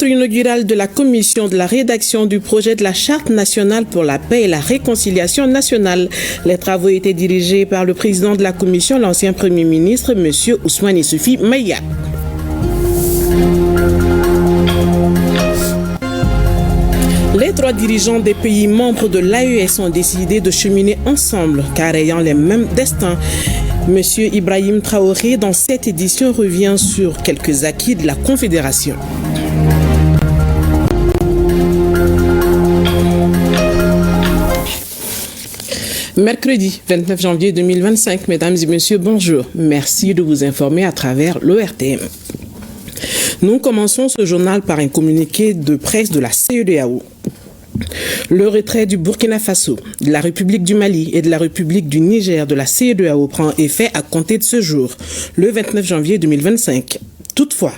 rencontre inaugurale de la commission de la rédaction du projet de la Charte nationale pour la paix et la réconciliation nationale. Les travaux étaient dirigés par le président de la commission, l'ancien Premier ministre, M. Ousmane Issoufou Maïga. Les trois dirigeants des pays membres de l'AES ont décidé de cheminer ensemble, car ayant les mêmes destins. Monsieur Ibrahim Traoré, dans cette édition, revient sur quelques acquis de la Confédération. Mercredi 29 janvier 2025, mesdames et messieurs, bonjour. Merci de vous informer à travers l'ORTM. Nous commençons ce journal par un communiqué de presse de la CEDEAO. Le retrait du Burkina Faso, de la République du Mali et de la République du Niger de la CEDEAO prend effet à compter de ce jour, le 29 janvier 2025. Toutefois,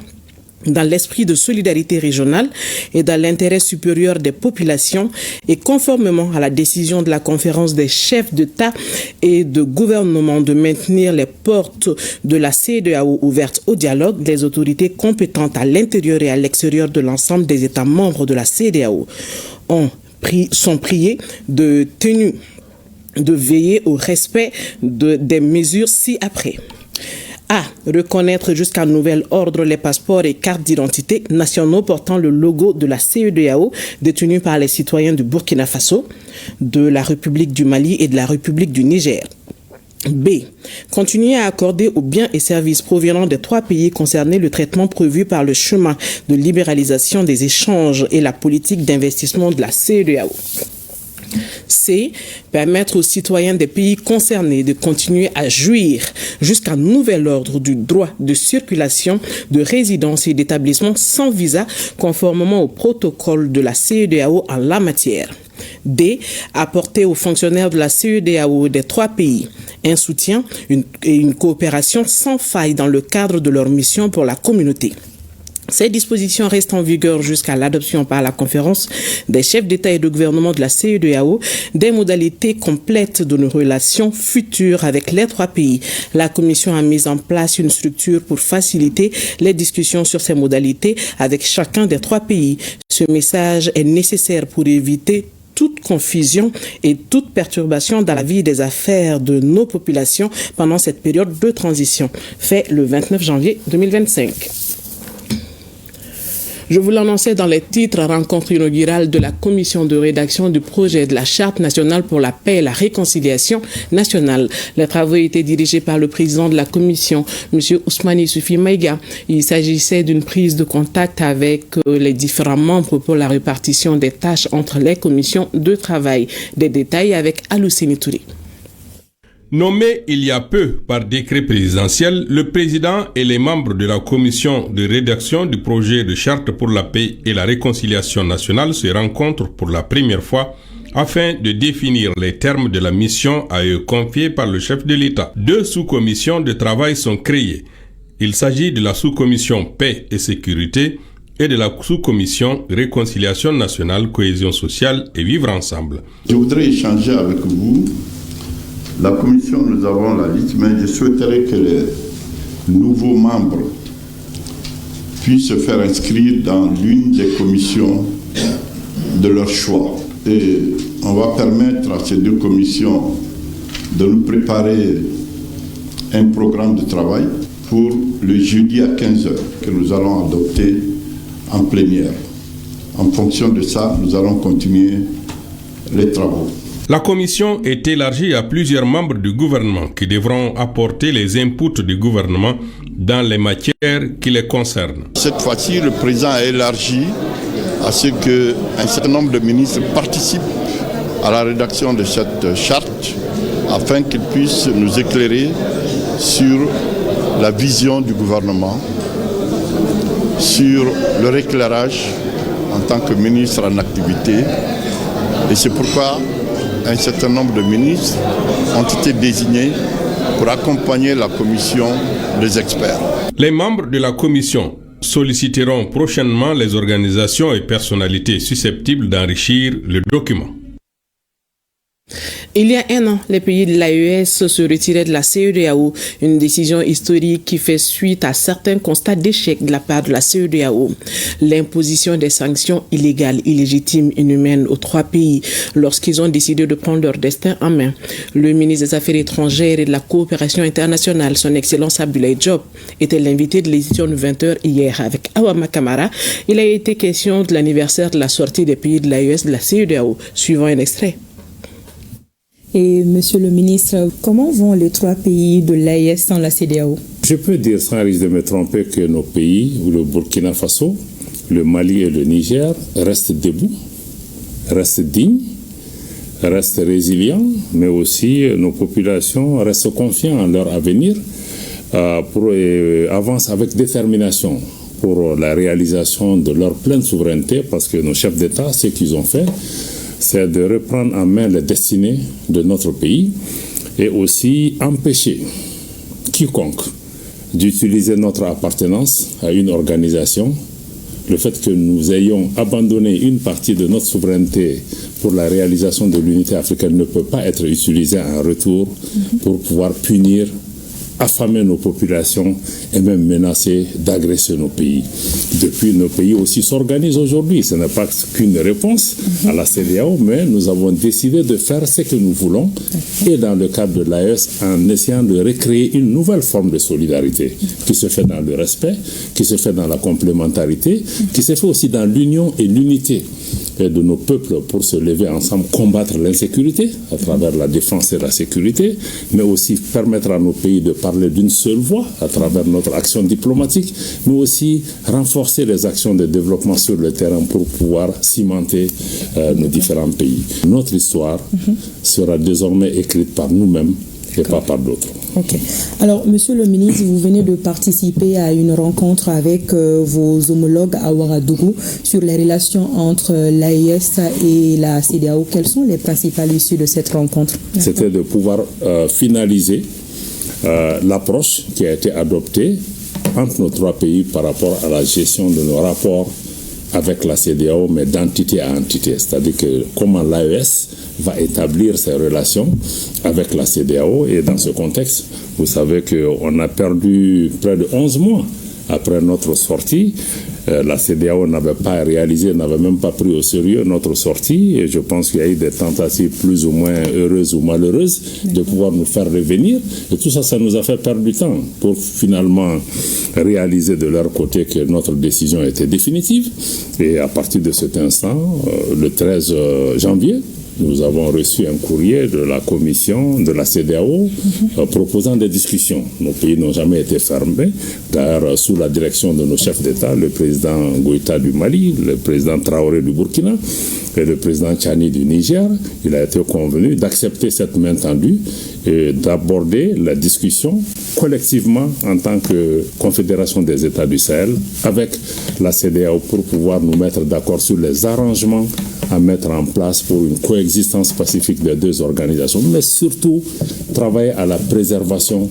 dans l'esprit de solidarité régionale et dans l'intérêt supérieur des populations et conformément à la décision de la conférence des chefs d'État et de gouvernement de maintenir les portes de la CEDEAO ouvertes au dialogue, les autorités compétentes à l'intérieur et à l'extérieur de l'ensemble des États membres de la CEDEAO sont priés de veiller au respect des mesures ci-après. A. Reconnaître jusqu'à nouvel ordre les passeports et cartes d'identité nationaux portant le logo de la CEDEAO détenus par les citoyens du Burkina Faso, de la République du Mali et de la République du Niger. B. Continuer à accorder aux biens et services provenant des trois pays concernés le traitement prévu par le chemin de libéralisation des échanges et la politique d'investissement de la CEDEAO. C. Permettre aux citoyens des pays concernés de continuer à jouir jusqu'à nouvel ordre du droit de circulation, de résidence et d'établissement sans visa conformément au protocole de la CEDEAO en la matière. D. Apporter aux fonctionnaires de la CEDEAO des trois pays un soutien et une coopération sans faille dans le cadre de leur mission pour la communauté. Ces dispositions restent en vigueur jusqu'à l'adoption par la conférence des chefs d'État et de gouvernement de la CEDEAO des modalités complètes de nos relations futures avec les trois pays. La Commission a mis en place une structure pour faciliter les discussions sur ces modalités avec chacun des trois pays. Ce message est nécessaire pour éviter toute confusion et toute perturbation dans la vie des affaires de nos populations pendant cette période de transition, fait le 29 janvier 2025. Je vous l'annonçais dans les titres, rencontre inaugurale de la commission de rédaction du projet de la Charte nationale pour la paix et la réconciliation nationale. Les travaux étaient dirigés par le président de la commission, M. Ousmane Issoufou Maïga. Il s'agissait d'une prise de contact avec les différents membres pour la répartition des tâches entre les commissions de travail. Des détails avec Alousseni Touré. Nommé il y a peu par décret présidentiel, le président et les membres de la commission de rédaction du projet de charte pour la paix et la réconciliation nationale se rencontrent pour la première fois afin de définir les termes de la mission à eux confiée par le chef de l'État. 2 sous-commissions de travail sont créées. Il s'agit de la sous-commission paix et sécurité et de la sous-commission réconciliation nationale, cohésion sociale et vivre ensemble. Je voudrais échanger avec vous. La commission, nous avons la liste, mais je souhaiterais que les nouveaux membres puissent se faire inscrire dans l'une des commissions de leur choix. Et on va permettre à ces 2 commissions de nous préparer un programme de travail pour le jeudi à 15h que nous allons adopter en plénière. En fonction de ça, nous allons continuer les travaux. La commission est élargie à plusieurs membres du gouvernement qui devront apporter les inputs du gouvernement dans les matières qui les concernent. Cette fois-ci, le président a élargi à ce qu'un certain nombre de ministres participent à la rédaction de cette charte afin qu'ils puissent nous éclairer sur la vision du gouvernement, sur leur éclairage en tant que ministre en activité. Et c'est pourquoi un certain nombre de ministres ont été désignés pour accompagner la commission des experts. Les membres de la commission solliciteront prochainement les organisations et personnalités susceptibles d'enrichir le document. Il y a un an, les pays de l'AES se retiraient de la CEDEAO, une décision historique qui fait suite à certains constats d'échec de la part de la CEDEAO. L'imposition des sanctions illégales, illégitimes, inhumaines aux 3 pays lorsqu'ils ont décidé de prendre leur destin en main. Le ministre des Affaires étrangères et de la coopération internationale, son Excellence Abdoulaye Diop, était l'invité de l'édition de 20h hier avec Awama Kamara. Il a été question de l'anniversaire de la sortie des pays de l'AES de la CEDEAO. Suivant un extrait. Et monsieur le ministre, comment vont les 3 pays de l'AES sans la CEDEAO? Je peux dire sans risque de me tromper que nos pays, le Burkina Faso, le Mali et le Niger, restent debout, restent dignes, restent résilients, mais aussi nos populations restent confiantes en leur avenir et avancent avec détermination pour la réalisation de leur pleine souveraineté, parce que nos chefs d'État, ce qu'ils ont fait, c'est de reprendre en main les destinées de notre pays et aussi empêcher quiconque d'utiliser notre appartenance à une organisation. Le fait que nous ayons abandonné une partie de notre souveraineté pour la réalisation de l'unité africaine ne peut pas être utilisé en retour pour pouvoir punir, affamer nos populations et même menacer d'agresser nos pays. Depuis, nos pays aussi s'organisent aujourd'hui. Ce n'est pas qu'une réponse à la CEDEAO, mais nous avons décidé de faire ce que nous voulons et dans le cadre de l'AES en essayant de recréer une nouvelle forme de solidarité qui se fait dans le respect, qui se fait dans la complémentarité, qui se fait aussi dans l'union et l'unité de nos peuples pour se lever ensemble, combattre l'insécurité à travers la défense et la sécurité, mais aussi permettre à nos pays de parler d'une seule voix à travers notre action diplomatique, mais aussi renforcer les actions de développement sur le terrain pour pouvoir cimenter nos différents pays. Notre histoire sera désormais écrite par nous-mêmes et pas par d'autres. Ok. Alors, monsieur le ministre, vous venez de participer à une rencontre avec vos homologues à Ouagadougou sur les relations entre l'AES et la CEDEAO. Quelles sont les principales issues de cette rencontre? C'était de pouvoir finaliser l'approche qui a été adoptée entre nos 3 pays par rapport à la gestion de nos rapports avec la CEDEAO, mais d'entité à entité. C'est-à-dire que comment l'AES va établir ses relations avec la CEDEAO. Et dans ce contexte, vous savez qu'on a perdu près de 11 mois après notre sortie. La CEDEAO n'avait pas réalisé, n'avait même pas pris au sérieux notre sortie. Et je pense qu'il y a eu des tentatives plus ou moins heureuses ou malheureuses de pouvoir nous faire revenir. Et tout ça, ça nous a fait perdre du temps pour finalement réaliser de leur côté que notre décision était définitive. Et à partir de cet instant, le 13 janvier, nous avons reçu un courrier de la commission de la CEDEAO proposant des discussions. Nos pays n'ont jamais été fermés. D'ailleurs, sous la direction de nos chefs d'État, le président Goïta du Mali, le président Traoré du Burkina et le président Tchani du Niger, il a été convenu d'accepter cette main tendue et d'aborder la discussion collectivement en tant que Confédération des États du Sahel avec la CEDEAO pour pouvoir nous mettre d'accord sur les arrangements à mettre en place pour une coexistence pacifique des 2 organisations, mais surtout travailler à la préservation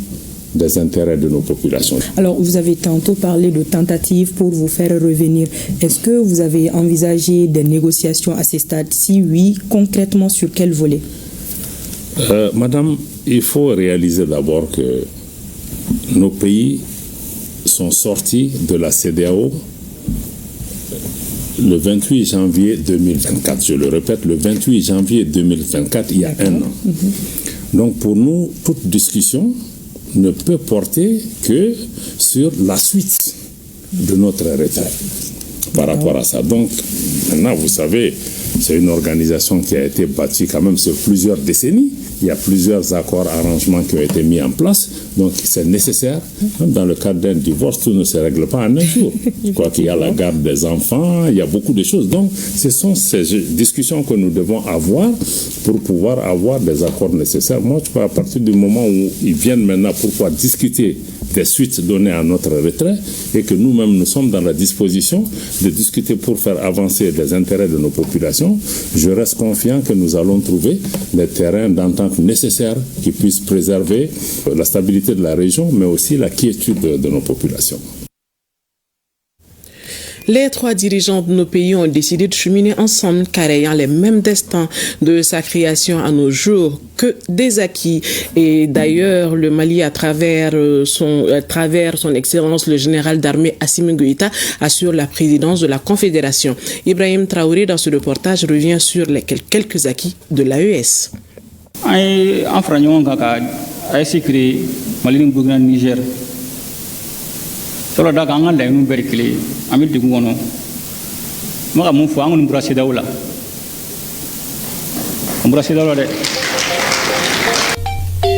des intérêts de nos populations. Alors, vous avez tantôt parlé de tentatives pour vous faire revenir. Est-ce que vous avez envisagé des négociations à ce stade? Si oui, concrètement, sur quel volet? Madame, il faut réaliser d'abord que nos pays sont sortis de la CEDEAO le 28 janvier 2024. Je le répète, le 28 janvier 2024, il y a un an. Donc pour nous, toute discussion ne peut porter que sur la suite de notre retrait par rapport à ça. Donc maintenant, vous savez, c'est une organisation qui a été bâtie quand même sur plusieurs décennies. Il y a plusieurs accords, arrangements qui ont été mis en place. Donc, c'est nécessaire. Même dans le cadre d'un divorce, tout ne se règle pas en un jour. Je crois qu'il y a la garde des enfants, il y a beaucoup de choses. Donc, ce sont ces discussions que nous devons avoir pour pouvoir avoir des accords nécessaires. Moi, je crois à partir du moment où ils viennent maintenant pour pouvoir discuter des suites données à notre retrait et que nous-mêmes, nous sommes dans la disposition de discuter pour faire avancer les intérêts de nos populations, je reste confiant que nous allons trouver des terrains d'entente nécessaires qui puissent préserver la stabilité de la région, mais aussi la quiétude de nos populations. Les trois dirigeants de nos pays ont décidé de cheminer ensemble car ayant les mêmes destins de sa création à nos jours que des acquis. Et d'ailleurs, le Mali, à travers son excellence, le général d'armée Assimi Goïta, assure la présidence de la Confédération. Ibrahim Traoré, dans ce reportage, revient sur les quelques acquis de l'AES. En France, AES créé Mali, Burkina, Niger. Solo da kan la yunu berkele amil de ngono maka mun fo angun brasé dawla de.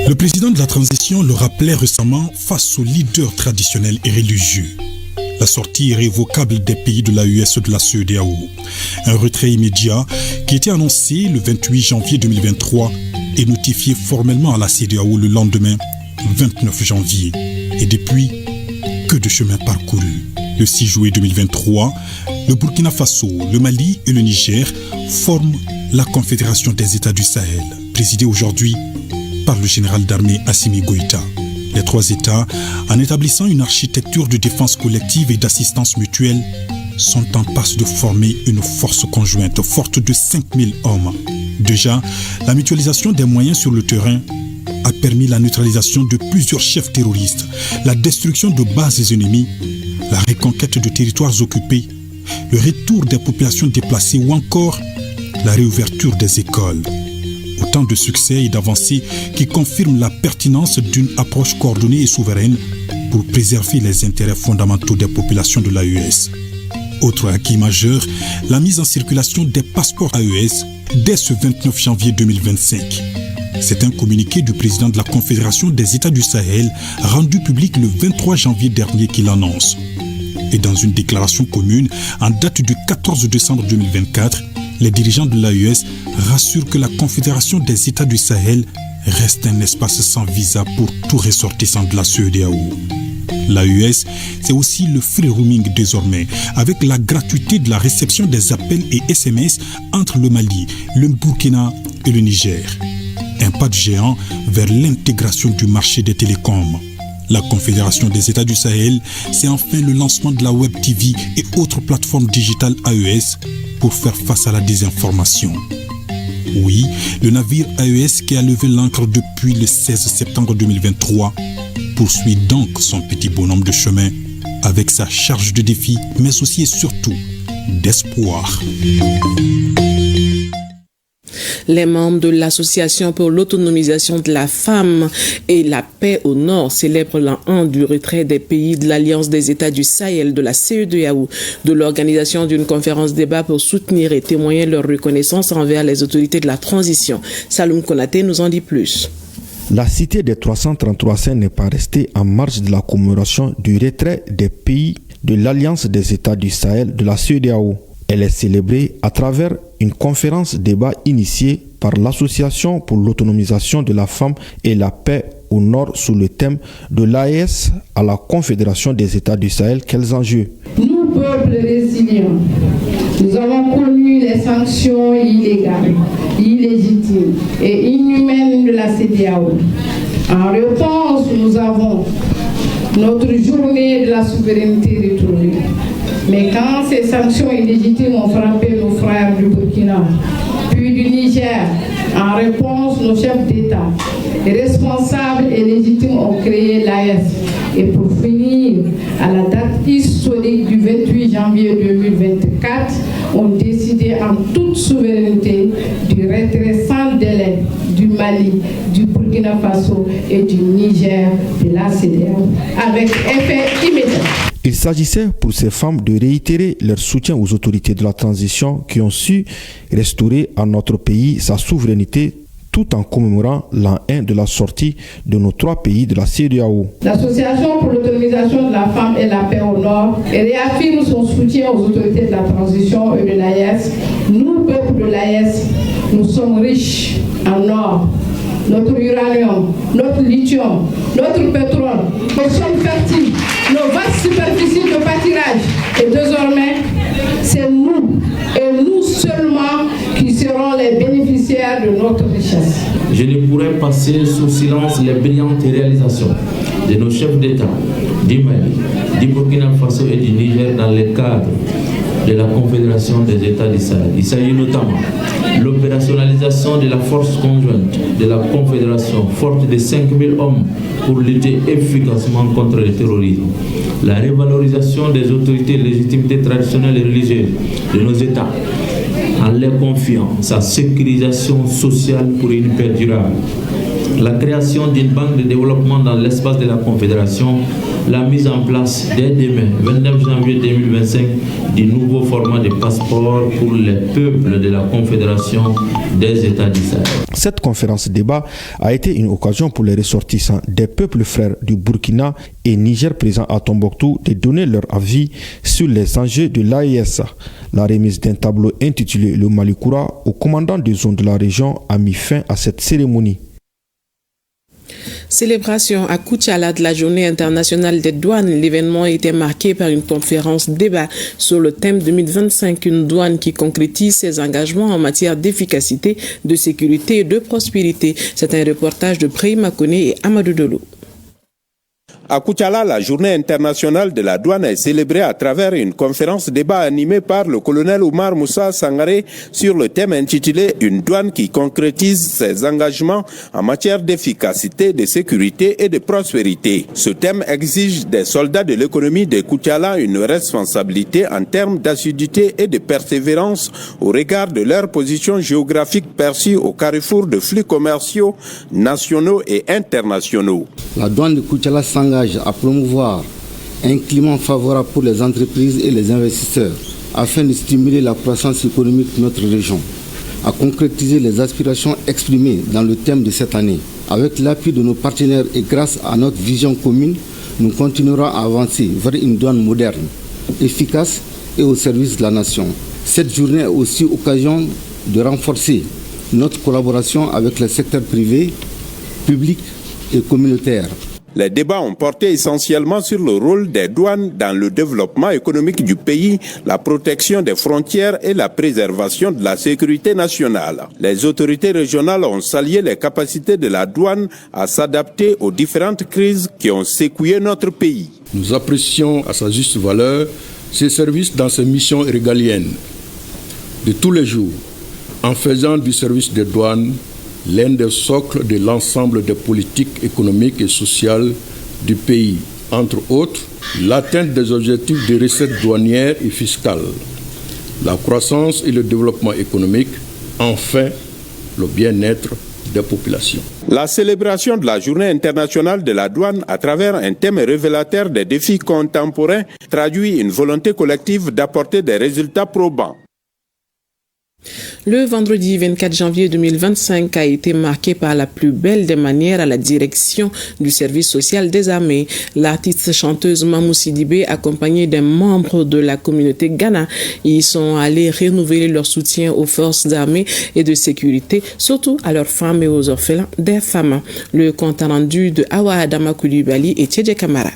Le président de la transition le rappelait récemment face aux leaders traditionnels et religieux. La sortie irrévocable des pays de l'AES de la CEDEAO. Un retrait immédiat qui était annoncé le 28 janvier 2023 et notifié formellement à la CEDEAO le lendemain 29 janvier. Et depuis, que de chemin parcouru. Le 6 juillet 2023, le Burkina Faso, le Mali et le Niger forment la Confédération des États du Sahel, présidée aujourd'hui par le général d'armée Assimi Goïta. Les trois États, en établissant une architecture de défense collective et d'assistance mutuelle, sont en passe de former une force conjointe forte de 5000 hommes. Déjà, la mutualisation des moyens sur le terrain a permis la neutralisation de plusieurs chefs terroristes, la destruction de bases ennemies, la reconquête de territoires occupés, le retour des populations déplacées ou encore la réouverture des écoles. Autant de succès et d'avancées qui confirment la pertinence d'une approche coordonnée et souveraine pour préserver les intérêts fondamentaux des populations de l'AES. Autre acquis majeur, la mise en circulation des passeports AES dès ce 29 janvier 2025. C'est un communiqué du président de la Confédération des États du Sahel rendu public le 23 janvier dernier qui l'annonce. Et dans une déclaration commune en date du 14 décembre 2024, les dirigeants de l'AES rassurent que la Confédération des États du Sahel reste un espace sans visa pour tout ressortissant de la CEDEAO. L'AES, c'est aussi le free roaming désormais, avec la gratuité de la réception des appels et SMS entre le Mali, le Burkina et le Niger. Un pas de géant vers l'intégration du marché des télécoms. La Confédération des États du Sahel, c'est enfin le lancement de la Web TV et autres plateformes digitales AES pour faire face à la désinformation. Oui, le navire AES qui a levé l'ancre depuis le 16 septembre 2023 poursuit donc son petit bonhomme de chemin avec sa charge de défis, mais aussi et surtout d'espoir. Les membres de l'Association pour l'autonomisation de la femme et la paix au Nord célèbrent l'an 1 du retrait des pays de l'Alliance des États du Sahel de la CEDEAO, de l'organisation d'une conférence débat pour soutenir et témoigner leur reconnaissance envers les autorités de la transition. Saloum Konaté nous en dit plus. La cité des 333 saints n'est pas restée en marge de la commémoration du retrait des pays de l'Alliance des États du Sahel de la CEDEAO. Elle est célébrée à travers une conférence débat initiée par l'Association pour l'autonomisation de la femme et la paix au Nord sous le thème de l'AES à la Confédération des États du Sahel. Quels enjeux? Nous, peuple résilient, nous avons connu les sanctions illégales, illégitimes et inhumaines de la CEDEAO. En réponse, nous avons notre journée de la souveraineté retrouvée. Mais quand ces sanctions illégitimes ont frappé nos frères du Burkina, puis du Niger, en réponse, nos chefs d'État, les responsables et légitimes ont créé l'AES. Et pour finir, à la date historique du 28 janvier 2024, ont décidé en toute souveraineté du retrait sans délai du Mali, du Burkina Faso et du Niger de la CEDEAO, avec effet immédiat. Il s'agissait pour ces femmes de réitérer leur soutien aux autorités de la transition qui ont su restaurer à notre pays sa souveraineté tout en commémorant l'an 1 de la sortie de nos trois pays de la CEDEAO. L'Association pour l'autonomisation de la femme et la paix au Nord réaffirme son soutien aux autorités de la transition et de l'AES. Nous, peuple de l'AES, nous sommes riches en or. Notre uranium, notre lithium, notre pétrole, nos sols fertiles, nos vastes superficies de pâturage. Et désormais, c'est nous, et nous seulement, qui serons les bénéficiaires de notre richesse. Je ne pourrais passer sous silence les brillantes réalisations de nos chefs d'État du Mali, du Burkina Faso et du Niger dans le cadre de la Confédération des États du Sahel. Il s'agit notamment de l'opérationnalisation de la force conjointe de la Confédération, forte de 5000 hommes pour lutter efficacement contre le terrorisme, la révalorisation des autorités de légitimité traditionnelle et religieuse de nos États, en leur confiant sa sécurisation sociale pour une paix durable, la création d'une banque de développement dans l'espace de la Confédération, la mise en place dès demain, 29 janvier 2025, du nouveau format de passeport pour les peuples de la Confédération des États du Sahel. Cette conférence débat a été une occasion pour les ressortissants des peuples frères du Burkina et Niger présents à Tombouctou de donner leur avis sur les enjeux de l'AES. La remise d'un tableau intitulé Le Malikoura au commandant de zone de la région a mis fin à cette cérémonie. Célébration à Koutiala de la Journée internationale des douanes. L'événement a été marqué par une conférence débat sur le thème 2025, une douane qui concrétise ses engagements en matière d'efficacité, de sécurité et de prospérité. C'est un reportage de Prima Kone et Amadou Dolo. À Koutiala, la journée internationale de la douane est célébrée à travers une conférence débat animée par le colonel Oumar Moussa Sangaré sur le thème intitulé « Une douane qui concrétise ses engagements en matière d'efficacité, de sécurité et de prospérité ». Ce thème exige des soldats de l'économie de Koutiala une responsabilité en termes d'assiduité et de persévérance au regard de leur position géographique perçue au carrefour de flux commerciaux nationaux et internationaux. La douane de Koutiala s'engage à promouvoir un climat favorable pour les entreprises et les investisseurs afin de stimuler la croissance économique de notre région, à concrétiser les aspirations exprimées dans le thème de cette année. Avec l'appui de nos partenaires et grâce à notre vision commune, nous continuerons à avancer vers une douane moderne, efficace et au service de la nation. Cette journée est aussi occasion de renforcer notre collaboration avec le secteur privé, public et communautaire. Les débats ont porté essentiellement sur le rôle des douanes dans le développement économique du pays, la protection des frontières et la préservation de la sécurité nationale. Les autorités régionales ont salué les capacités de la douane à s'adapter aux différentes crises qui ont secoué notre pays. Nous apprécions à sa juste valeur ses services dans ses missions régaliennes de tous les jours, en faisant du service des douanes l'un des socles de l'ensemble des politiques économiques et sociales du pays, entre autres l'atteinte des objectifs de recettes douanières et fiscales, la croissance et le développement économique, enfin le bien-être des populations. La célébration de la Journée internationale de la douane à travers un thème révélateur des défis contemporains traduit une volonté collective d'apporter des résultats probants. Le vendredi 24 janvier 2025 a été marqué par la plus belle des manières à la direction du service social des armées. L'artiste chanteuse Mamou Sidibé, accompagnée des membres de la communauté Ghana, y sont allés renouveler leur soutien aux forces armées et de sécurité, surtout à leurs femmes et aux orphelins des femmes. Le compte rendu de Awa Adama Koulibaly et Tchedje Kamara.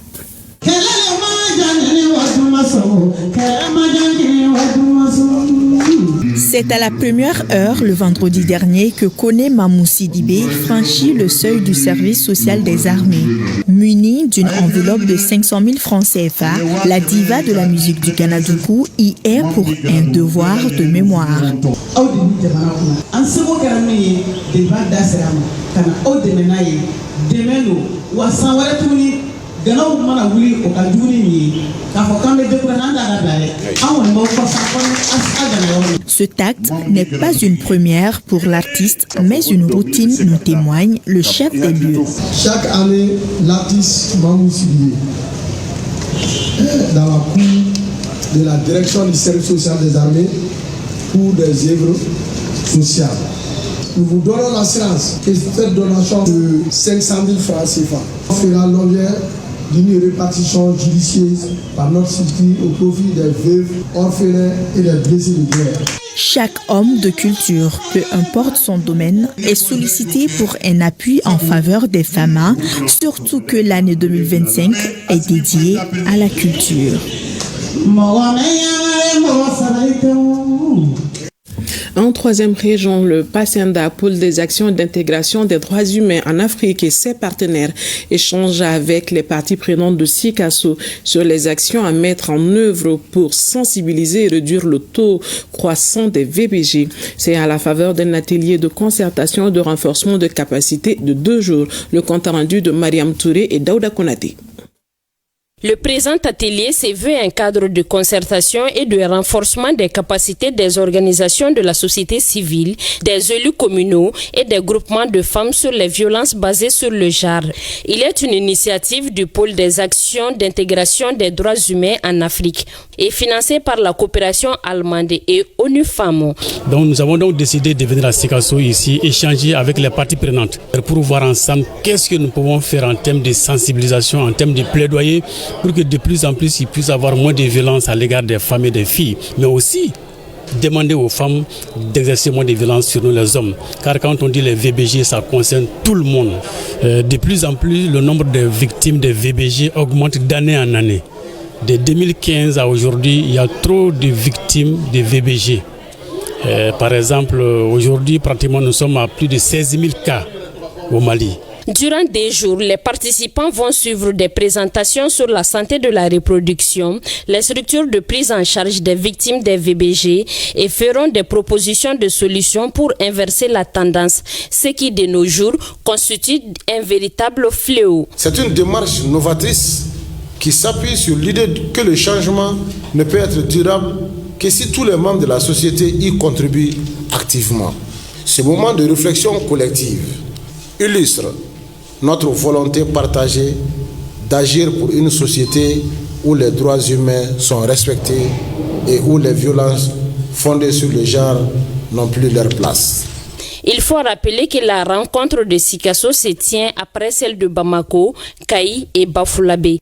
C'est à la première heure le vendredi dernier que Kone Mamou Sidibé franchit le seuil du service social des armées. Munie d'une enveloppe de 500 000 francs CFA, la diva de la musique du Ganadougou y est pour un devoir de mémoire. Ce tact n'est pas une première pour l'artiste, mais une routine, nous témoigne le chef des lieux. Chaque année, l'artiste Mamou Sidibé dans la cour de la direction du service social des armées pour des œuvres sociales. Nous vous donnons l'assurance que cette donation de 500 000 francs CFA fera l'objet d'une répartition judicieuse par notre circuit au profit des veuves, orphelins et des blessés de guerre. Chaque homme de culture, peu importe son domaine, est sollicité pour un appui en faveur des femmes, surtout que l'année 2025 est dédiée à la culture. En troisième région, le PACENDA, pôle des actions d'intégration des droits humains en Afrique et ses partenaires, échange avec les parties prenantes de Sikasso sur les actions à mettre en œuvre pour sensibiliser et réduire le taux croissant des VBG. C'est à la faveur d'un atelier de concertation et de renforcement de capacité de 2 jours. Le compte rendu de Mariam Touré et Daouda Konaté. Le présent atelier s'est vu un cadre de concertation et de renforcement des capacités des organisations de la société civile, des élus communaux et des groupements de femmes sur les violences basées sur le genre. Il est une initiative du pôle des actions d'intégration des droits humains en Afrique et financée par la coopération allemande et ONU Femmes. Donc nous avons donc décidé de venir à Sikasso ici, échanger avec les parties prenantes pour voir ensemble qu'est-ce que nous pouvons faire en termes de sensibilisation, en termes de plaidoyer, pour que de plus en plus il puisse y avoir moins de violence à l'égard des femmes et des filles, mais aussi demander aux femmes d'exercer moins de violence sur nous les hommes. Car quand on dit les VBG, ça concerne tout le monde. De plus en plus, le nombre de victimes des VBG augmente d'année en année. De 2015 à aujourd'hui, il y a trop de victimes de VBG. Par exemple, aujourd'hui, pratiquement, nous sommes à plus de 16 000 cas au Mali. Durant des jours, les participants vont suivre des présentations sur la santé de la reproduction, les structures de prise en charge des victimes des VBG et feront des propositions de solutions pour inverser la tendance, ce qui de nos jours constitue un véritable fléau. C'est une démarche novatrice qui s'appuie sur l'idée que le changement ne peut être durable que si tous les membres de la société y contribuent activement. Ce moment de réflexion collective illustre notre volonté partagée d'agir pour une société où les droits humains sont respectés et où les violences fondées sur le genre n'ont plus leur place. Il faut rappeler que la rencontre de Sikasso se tient après celle de Bamako, Kaï et Bafoulabé.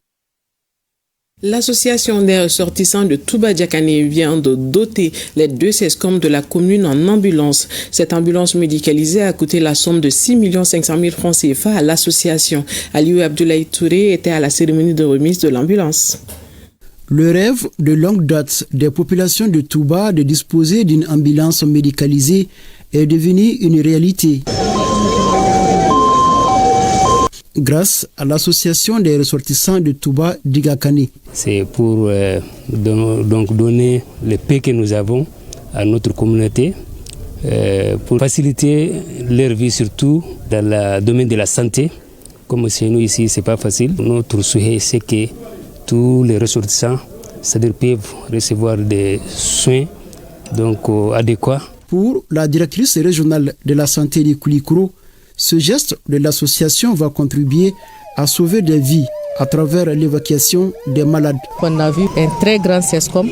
L'association des ressortissants de Touba-Diakane vient de doter les 2 SESCOM de la commune en ambulance. Cette ambulance médicalisée a coûté la somme de 6 500 000 francs CFA à l'association. Aliou Abdoulaye Touré était à la cérémonie de remise de l'ambulance. Le rêve de longue date des populations de Touba de disposer d'une ambulance médicalisée est devenu une réalité. Grâce à l'association des ressortissants de Touba Digakane. C'est pour donc donner le paix que nous avons à notre communauté, pour faciliter leur vie, surtout dans le domaine de la santé. Comme chez nous ici, ce n'est pas facile. Notre souhait, c'est que tous les ressortissants, c'est-à-dire peuvent recevoir des soins donc, adéquats. Pour la directrice régionale de la santé de Koulikoro, ce geste de l'association va contribuer à sauver des vies à travers l'évacuation des malades. On a vu un très grand SESCOM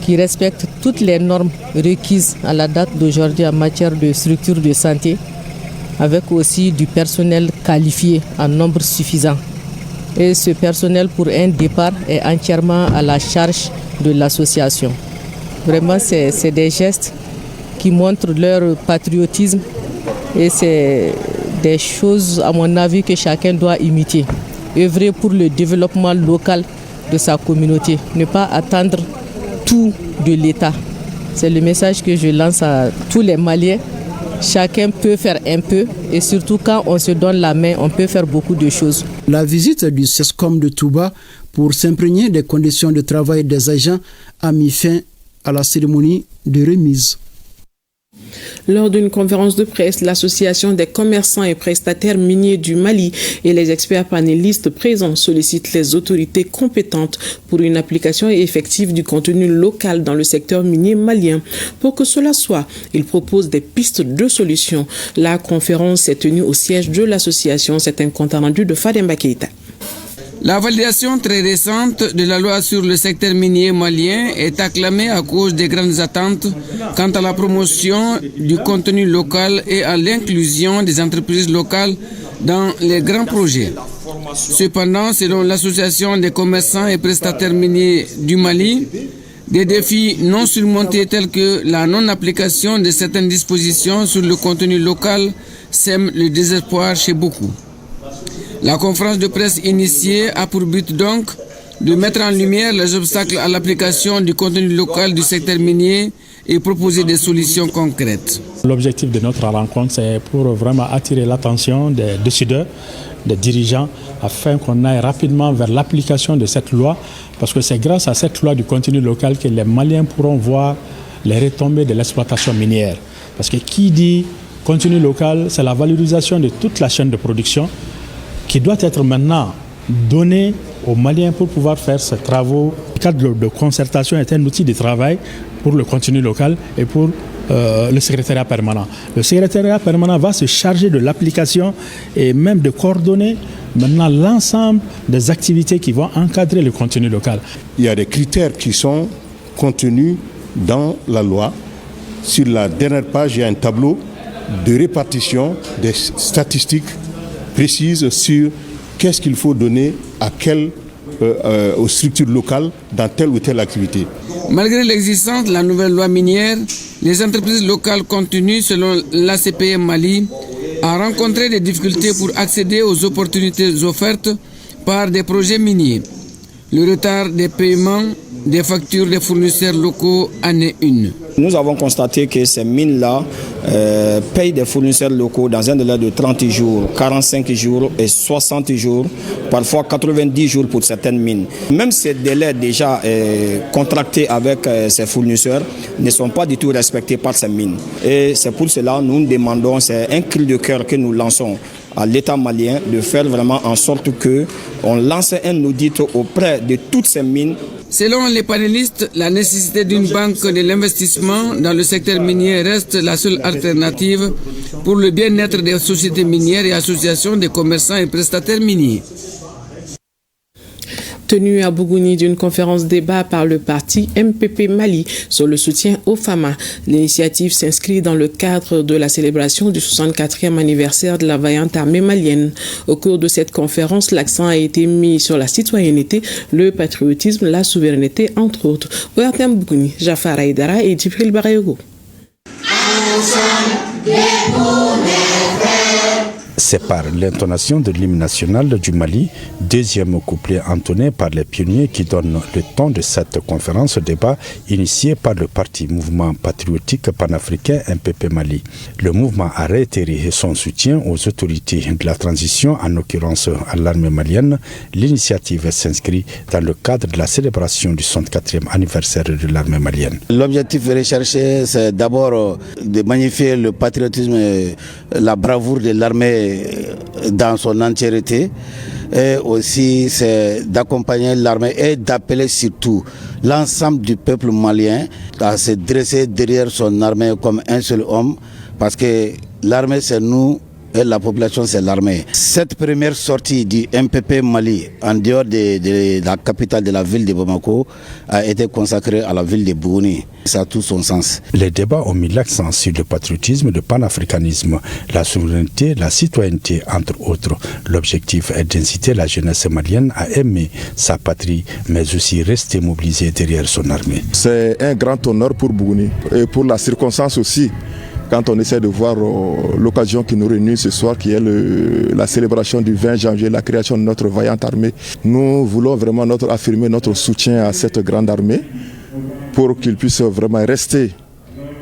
qui respecte toutes les normes requises à la date d'aujourd'hui en matière de structure de santé, avec aussi du personnel qualifié en nombre suffisant. Et ce personnel, pour un départ, est entièrement à la charge de l'association. Vraiment, c'est des gestes qui montrent leur patriotisme. Et c'est des choses, à mon avis, que chacun doit imiter. Œuvrer pour le développement local de sa communauté. Ne pas attendre tout de l'État. C'est le message que je lance à tous les Maliens. Chacun peut faire un peu et surtout quand on se donne la main, on peut faire beaucoup de choses. La visite du SESCOM de Touba pour s'imprégner des conditions de travail des agents a mis fin à la cérémonie de remise. Lors d'une conférence de presse, l'association des commerçants et prestataires miniers du Mali et les experts panélistes présents sollicitent les autorités compétentes pour une application effective du contenu local dans le secteur minier malien. Pour que cela soit, ils proposent des pistes de solutions. La conférence s'est tenue au siège de l'association. C'est un compte rendu de Fademba Keita. La validation très récente de la loi sur le secteur minier malien est acclamée à cause des grandes attentes quant à la promotion du contenu local et à l'inclusion des entreprises locales dans les grands projets. Cependant, selon l'association des commerçants et prestataires miniers du Mali, des défis non surmontés tels que la non-application de certaines dispositions sur le contenu local sèment le désespoir chez beaucoup. La conférence de presse initiée a pour but donc de mettre en lumière les obstacles à l'application du contenu local du secteur minier et proposer des solutions concrètes. L'objectif de notre rencontre, c'est pour vraiment attirer l'attention des décideurs, des dirigeants, afin qu'on aille rapidement vers l'application de cette loi, parce que c'est grâce à cette loi du contenu local que les Maliens pourront voir les retombées de l'exploitation minière. Parce que qui dit contenu local, c'est la valorisation de toute la chaîne de production qui doit être maintenant donnée aux Maliens pour pouvoir faire ces travaux. Le cadre de concertation est un outil de travail pour le contenu local et pour le secrétariat permanent. Le secrétariat permanent va se charger de l'application et même de coordonner maintenant l'ensemble des activités qui vont encadrer le contenu local. Il y a des critères qui sont contenus dans la loi. Sur la dernière page, il y a un tableau de répartition des statistiques précises sur qu'est-ce qu'il faut donner à aux structures locales dans telle ou telle activité. Malgré l'existence de la nouvelle loi minière, les entreprises locales continuent, selon l'ACPM Mali, à rencontrer des difficultés pour accéder aux opportunités offertes par des projets miniers. Le retard des paiements des factures des fournisseurs locaux en est une. Nous avons constaté que ces mines-là payent des fournisseurs locaux dans un délai de 30 jours, 45 jours et 60 jours, parfois 90 jours pour certaines mines. Même ces délais déjà contractés avec ces fournisseurs ne sont pas du tout respectés par ces mines. Et c'est pour cela que nous demandons, c'est un cri de cœur que nous lançons à l'État malien de faire vraiment en sorte qu'on lance un audit auprès de toutes ces mines. Selon les panélistes, la nécessité d'une banque de l'investissement dans le secteur minier reste la seule alternative pour le bien-être des sociétés minières et associations de commerçants et prestataires miniers. Tenue à Bougouni d'une conférence débat par le parti MPP Mali sur le soutien aux FAMA. L'initiative s'inscrit dans le cadre de la célébration du 64e anniversaire de la vaillante armée malienne. Au cours de cette conférence, l'accent a été mis sur la citoyenneté, le patriotisme, la souveraineté, entre autres. ORTM Bougouni, Jafar Aïdara et Djibril Barayogo. C'est par l'intonation de l'hymne national du Mali, deuxième couplet entonné par les pionniers qui donnent le ton de cette conférence débat initiée par le parti mouvement patriotique panafricain MPP Mali. Le mouvement a réitéré son soutien aux autorités de la transition, en l'occurrence à l'armée malienne. L'initiative s'inscrit dans le cadre de la célébration du 64e anniversaire de l'armée malienne. L'objectif recherché, c'est d'abord de magnifier le patriotisme et la bravoure de l'armée dans son entièreté, et aussi c'est d'accompagner l'armée et d'appeler surtout l'ensemble du peuple malien à se dresser derrière son armée comme un seul homme, parce que l'armée c'est nous et la population c'est l'armée. Cette première sortie du MPP Mali en dehors de la capitale de la ville de Bamako a été consacrée à la ville de Bougouni. Ça a tout son sens. Les débats ont mis l'accent sur le patriotisme, le panafricanisme, la souveraineté, la citoyenneté, entre autres. L'objectif est d'inciter la jeunesse malienne à aimer sa patrie, mais aussi rester mobilisée derrière son armée. C'est un grand honneur pour Bougouni et pour la circonstance aussi. Quand on essaie de voir l'occasion qui nous réunit ce soir, qui est la célébration du 20 janvier, la création de notre vaillante armée, nous voulons vraiment affirmer notre soutien à cette grande armée pour qu'il puisse vraiment rester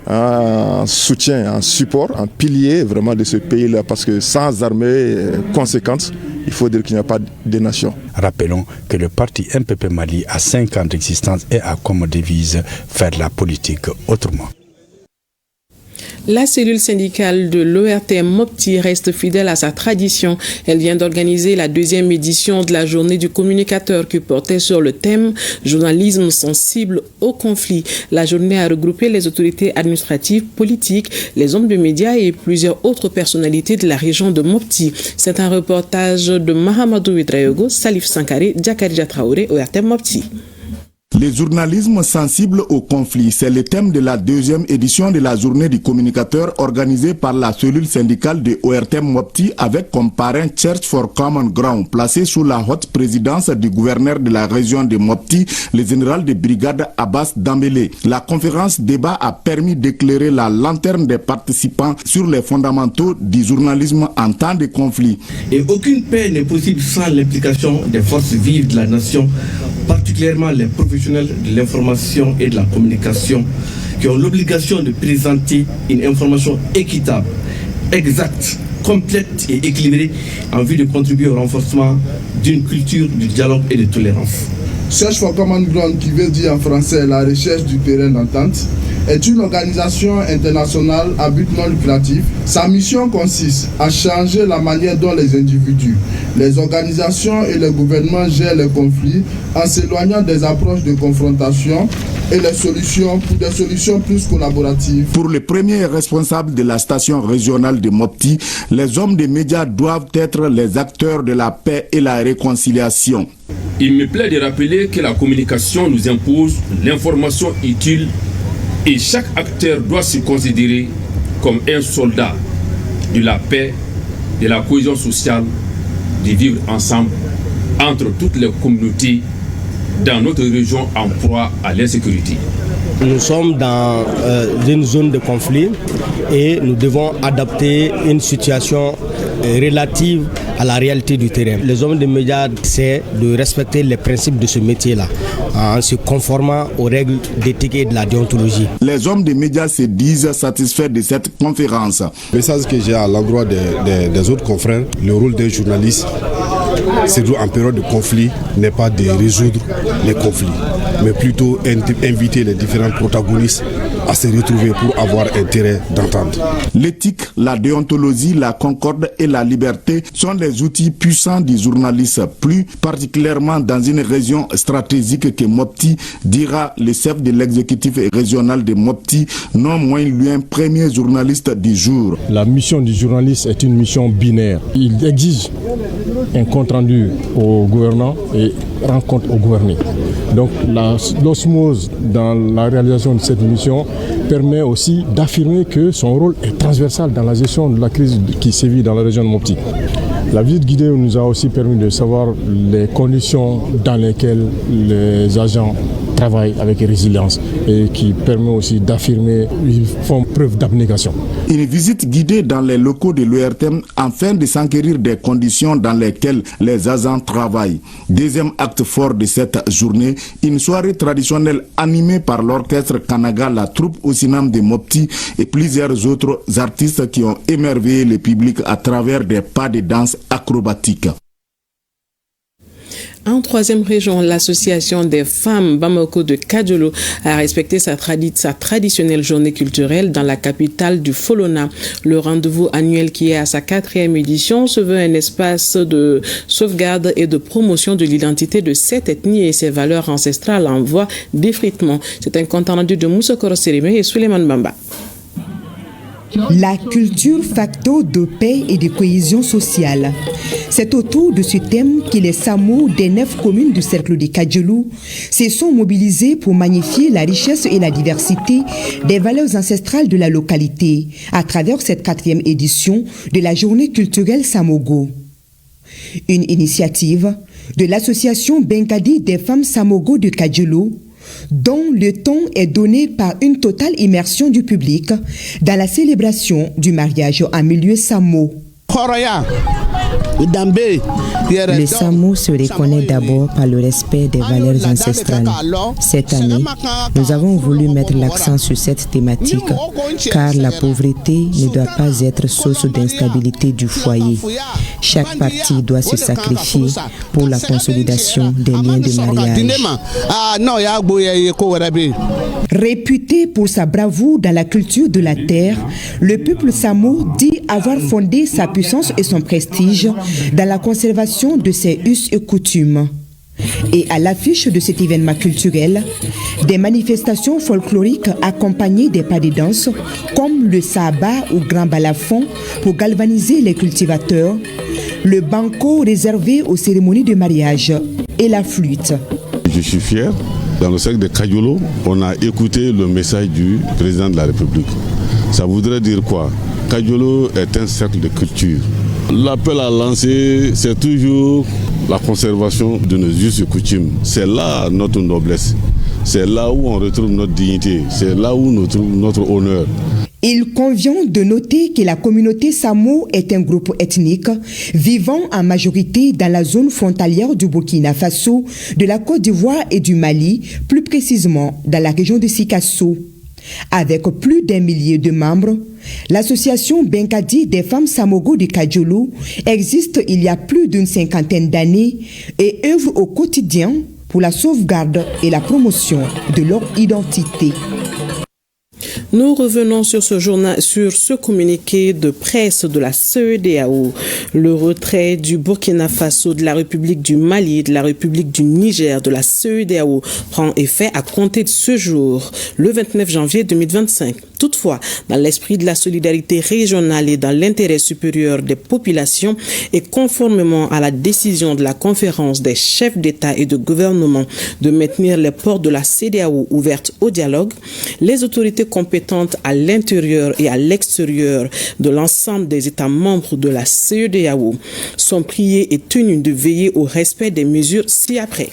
en soutien, en support, en pilier vraiment de ce pays-là, parce que sans armée conséquente, il faut dire qu'il n'y a pas de nation. Rappelons que le parti MPP Mali a 5 ans d'existence et a comme devise faire la politique autrement. La cellule syndicale de l'ORTM Mopti reste fidèle à sa tradition. Elle vient d'organiser la 2e édition de la journée du communicateur qui portait sur le thème « Journalisme sensible au conflit ». La journée a regroupé les autorités administratives, politiques, les hommes de médias et plusieurs autres personnalités de la région de Mopti. C'est un reportage de Mahamadou Ouedraogo, Salif Sankare, Diakarija Traoré, ORTM Mopti. Le journalisme sensible au conflit, c'est le thème de la 2e édition de la journée du communicateur organisée par la cellule syndicale de ORTM Mopti avec comme parrain Church for Common Ground, placé sous la haute présidence du gouverneur de la région de Mopti, le général de brigade Abbas Dambélé. La conférence débat a permis d'éclairer la lanterne des participants sur les fondamentaux du journalisme en temps de conflit. Et aucune paix n'est possible sans l'implication des forces vives de la nation, particulièrement les professionnels professionnels de l'information et de la communication qui ont l'obligation de présenter une information équitable, exacte, complète et équilibrée en vue de contribuer au renforcement d'une culture du dialogue et de tolérance. Search for Common Ground, qui veut dire en français la recherche du terrain d'entente, est une organisation internationale à but non lucratif. Sa mission consiste à changer la manière dont les individus, les organisations et les gouvernements gèrent les conflits en s'éloignant des approches de confrontation et les solutions pour des solutions plus collaboratives. Pour les premiers responsables de la station régionale de Mopti, les hommes des médias doivent être les acteurs de la paix et la réconciliation. Il me plaît de rappeler que la communication nous impose l'information utile et chaque acteur doit se considérer comme un soldat de la paix, de la cohésion sociale, de vivre ensemble entre toutes les communautés dans notre région en proie à l'insécurité. Nous sommes dans une zone de conflit et nous devons adapter une situation relative à la réalité du terrain. Les hommes des médias, c'est de respecter les principes de ce métier-là, en se conformant aux règles d'éthique et de la déontologie. Les hommes des médias se disent satisfaits de cette conférence. Le message que j'ai à l'endroit des autres confrères, le rôle d'un journaliste, surtout en période de conflit, n'est pas de résoudre les conflits, mais plutôt inviter les différents protagonistes à se retrouver pour avoir un terrain d'entente. L'éthique, la déontologie, la concorde et la liberté sont des outils puissants du journaliste, plus particulièrement dans une région stratégique que Mopti, dira le chef de l'exécutif régional de Mopti, non moins loin premier journaliste du jour. La mission du journaliste est une mission binaire. Il exige un compte rendu au gouvernant et rend compte au gouverné. Donc l'osmose dans la réalisation de cette mission permet aussi d'affirmer que son rôle est transversal dans la gestion de la crise qui sévit dans la région de Mopti. La visite guidée nous a aussi permis de savoir les conditions dans lesquelles les agents travaillent avec résilience et qui permet aussi d'affirmer qu'ils font preuve d'abnégation. Une visite guidée dans les locaux de l'ORTM afin de s'enquérir des conditions dans lesquelles les agents travaillent. Deuxième acte fort de cette journée, une soirée traditionnelle animée par l'orchestre Kanaga, la troupe Osinam de Mopti et plusieurs autres artistes qui ont émerveillé le public à travers des pas de danse acrobatiques. En troisième région, l'association des femmes Bamako de Kadiolo a respecté sa traditionnelle journée culturelle dans la capitale du Folona. Le rendez-vous annuel qui est à sa 4e édition se veut un espace de sauvegarde et de promotion de l'identité de cette ethnie et ses valeurs ancestrales en voie d'effritement. C'est un compte rendu de Moussa Korosirime et Suleiman Bamba. La culture facto de paix et de cohésion sociale. C'est autour de ce thème que les Samo des 9 communes du cercle de Kadiolo se sont mobilisés pour magnifier la richesse et la diversité des valeurs ancestrales de la localité à travers cette 4e édition de la journée culturelle Samogo. Une initiative de l'association Bengadi des femmes Samogo de Kadiolo, dont le ton est donné par une totale immersion du public dans la célébration du mariage en milieu Samo. Le Samo se reconnaît d'abord par le respect des valeurs ancestrales. Cette année, nous avons voulu mettre l'accent sur cette thématique car la pauvreté ne doit pas être source d'instabilité du foyer. Chaque partie doit se sacrifier pour la consolidation des liens de mariage. Réputé pour sa bravoure dans la culture de la terre, le peuple Samo dit avoir fondé sa puissance et son prestige dans la conservation de ses us et coutumes. Et à l'affiche de cet événement culturel, des manifestations folkloriques accompagnées des pas de danse comme le Saba ou Grand Balafon pour galvaniser les cultivateurs, le banco réservé aux cérémonies de mariage et la flûte. Je suis fier. Dans le cercle de Kadiolo, on a écouté le message du président de la République. Ça voudrait dire quoi? Kadiolo est un cercle de culture. L'appel à lancer, c'est toujours la conservation de nos us et coutumes. C'est là notre noblesse. C'est là où on retrouve notre dignité. C'est là où on retrouve notre honneur. Il convient de noter que la communauté Samo est un groupe ethnique vivant en majorité dans la zone frontalière du Burkina Faso, de la Côte d'Ivoire et du Mali, plus précisément dans la région de Sikasso. Avec plus d'1 millier de membres, l'association Benkadi des femmes Samogo de Kadjolo existe il y a plus d'une 50aine d'années et œuvre au quotidien pour la sauvegarde et la promotion de leur identité. Nous revenons sur ce communiqué de presse de la CEDEAO. Le retrait du Burkina Faso, de la République du Mali et de la République du Niger de la CEDEAO prend effet à compter de ce jour, le 29 janvier 2025. Toutefois, dans l'esprit de la solidarité régionale et dans l'intérêt supérieur des populations et conformément à la décision de la conférence des chefs d'État et de gouvernement de maintenir les portes de la CEDEAO ouvertes au dialogue, les autorités compétentes à l'intérieur et à l'extérieur de l'ensemble des États membres de la CEDEAO sont priées et tenues de veiller au respect des mesures ci-après.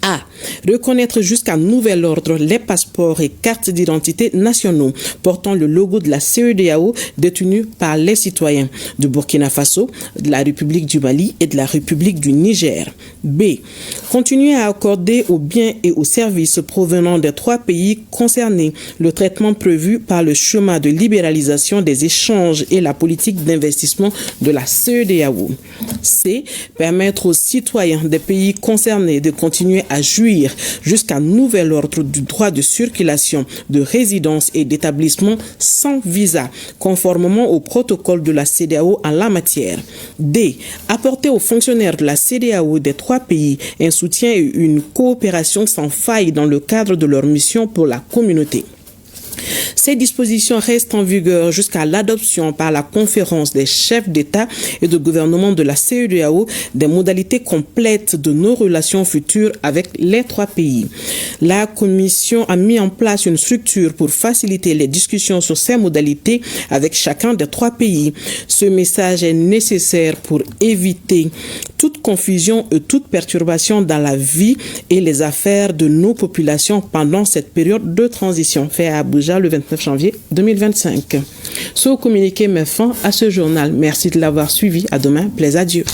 A. Reconnaître jusqu'à nouvel ordre les passeports et cartes d'identité nationaux portant le logo de la CEDEAO détenus par les citoyens du Burkina Faso, de la République du Mali et de la République du Niger. B. Continuer à accorder aux biens et aux services provenant des 3 pays concernés le traitement prévu par le chemin de libéralisation des échanges et la politique d'investissement de la CEDEAO. C. Permettre aux citoyens des pays concernés de continuer à jouir jusqu'à nouvel ordre du droit de circulation, de résidence et d'établissement sans visa, conformément au protocole de la CEDEAO en la matière. D. Apporter aux fonctionnaires de la CEDEAO des 3 pays un soutien et une coopération sans faille dans le cadre de leur mission pour la communauté. Ces dispositions restent en vigueur jusqu'à l'adoption par la conférence des chefs d'État et de gouvernement de la CEDEAO des modalités complètes de nos relations futures avec les 3 pays. La Commission a mis en place une structure pour faciliter les discussions sur ces modalités avec chacun des 3 pays. Ce message est nécessaire pour éviter toute confusion et toute perturbation dans la vie et les affaires de nos populations pendant cette période de transition. Fait à Abuja le 29 janvier 2025. Ce communiqué met fin à ce journal. Merci de l'avoir suivi. À demain. Plaise à Dieu.